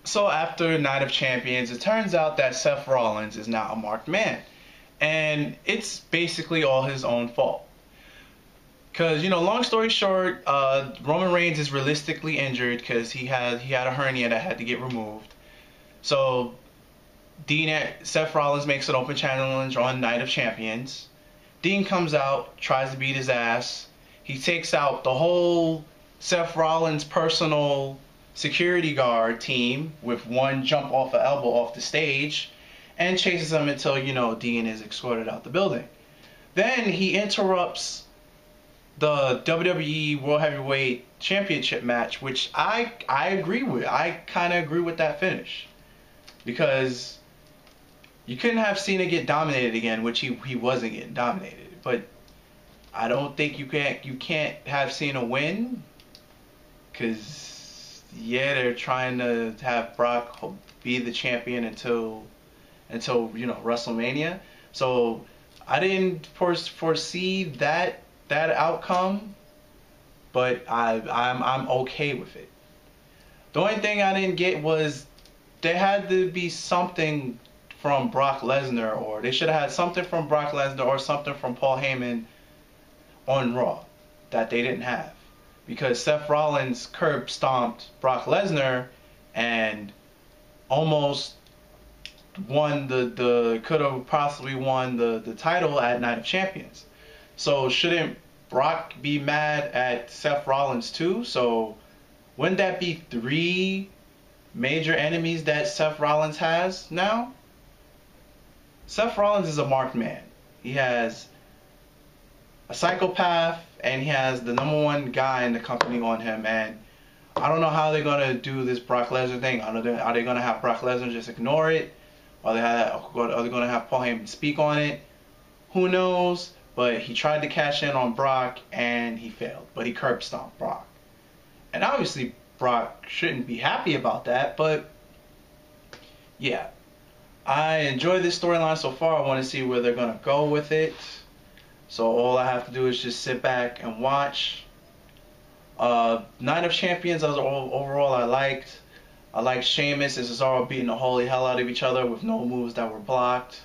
So after Night of Champions, it turns out that Seth Rollins is now a marked man. And it's basically all his own fault. Because, long story short, Roman Reigns is realistically injured because he had a hernia that had to get removed. So Seth Rollins makes an open challenge on Night of Champions. Dean comes out, tries to beat his ass. He takes out the whole Seth Rollins personal security guard team with one jump off an elbow off the stage and chases him until, Dean is escorted out the building. Then he interrupts the WWE World Heavyweight Championship match, which I agree with. I kind of agree with that finish. Because you couldn't have Cena get dominated again, which he wasn't getting dominated. But I don't think you can't have Cena win, because they're trying to have Brock be the champion until WrestleMania. So I didn't foresee that outcome, but I'm okay with it. The only thing I didn't get was there had to be something from Brock Lesnar, or they should have had something from Brock Lesnar or something from Paul Heyman on Raw that they didn't have, because Seth Rollins curb stomped Brock Lesnar and almost won could have possibly won the title at Night of Champions. So shouldn't Brock be mad at Seth Rollins too? So wouldn't that be 3 major enemies that Seth Rollins has now? Seth Rollins is a marked man. He has a psychopath, and he has the number 1 guy in the company on him. And I don't know how they're going to do this Brock Lesnar thing. Are they going to have Brock Lesnar just ignore it? Are they going to have Paul Heyman speak on it? Who knows? But he tried to cash in on Brock, and he failed. But he curb stomped Brock. And obviously, Brock shouldn't be happy about that. But, yeah. I enjoy this storyline so far. I want to see where they're going to go with it. So all I have to do is just sit back and watch. Night of Champions, overall, I liked. I liked Sheamus and Cesaro beating the holy hell out of each other with no moves that were blocked.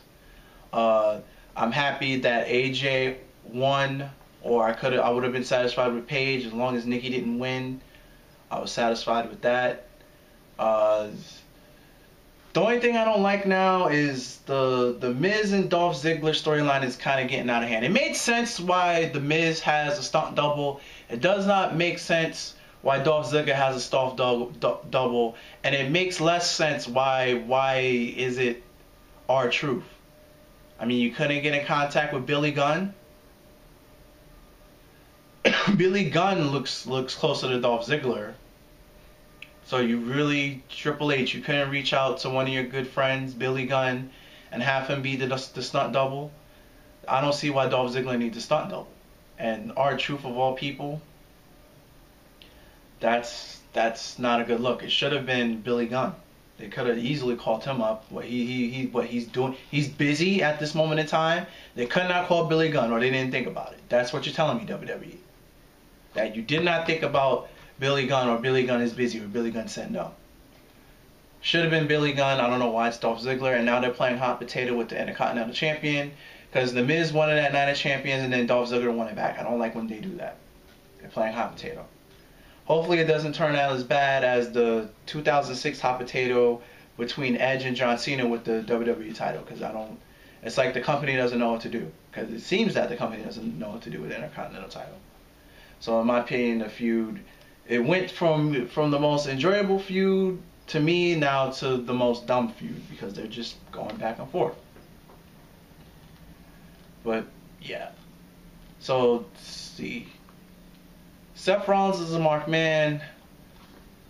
I'm happy that AJ won, or I would have been satisfied with Paige as long as Nikki didn't win. I was satisfied with that. The only thing I don't like now is the Miz and Dolph Ziggler storyline is kind of getting out of hand. It made sense why the Miz has a stunt double. It does not make sense why Dolph Ziggler has a stunt double, and it makes less sense why is it R-Truth. I mean, you couldn't get in contact with Billy Gunn. Billy Gunn looks closer to Dolph Ziggler. So you really, Triple H, you couldn't reach out to one of your good friends, Billy Gunn, and have him be the stunt double? I don't see why Dolph Ziggler needs a stunt double. And R-Truth of all people, that's not a good look. It should have been Billy Gunn. They could have easily called him up. What he's doing, he's busy at this moment in time. They could not call Billy Gunn, or they didn't think about it. That's what you're telling me, WWE. That you did not think about Billy Gunn, or Billy Gunn is busy, or Billy Gunn said no. Should have been Billy Gunn. I don't know why it's Dolph Ziggler, and now they're playing hot potato with the Intercontinental Champion, because The Miz won it at Night of Champions, and then Dolph Ziggler won it back. I don't like when they do that. They're playing hot potato. Hopefully it doesn't turn out as bad as the 2006 hot potato between Edge and John Cena with the WWE title, because it's like the company doesn't know what to do, because it seems that the company doesn't know what to do with the Intercontinental title. So in my opinion, the feud, it went from the most enjoyable feud to me now to the most dumb feud, because they're just going back and forth. But yeah. So let's see. Seth Rollins is a marked man.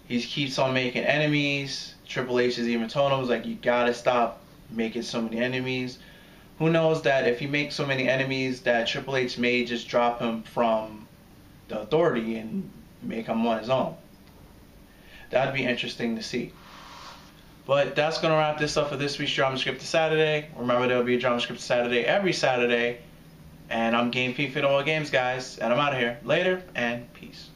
He keeps on making enemies. Triple H has even told him, was like, you gotta stop making so many enemies. Who knows that if he makes so many enemies that Triple H may just drop him from the Authority and make him on his own. That'd be interesting to see. But that's going to wrap this up for this week's Drama Scripted Saturday. Remember, there'll be a Drama Scripted Saturday every Saturday. And I'm Game P for all games, guys. And I'm out of here. Later, and peace.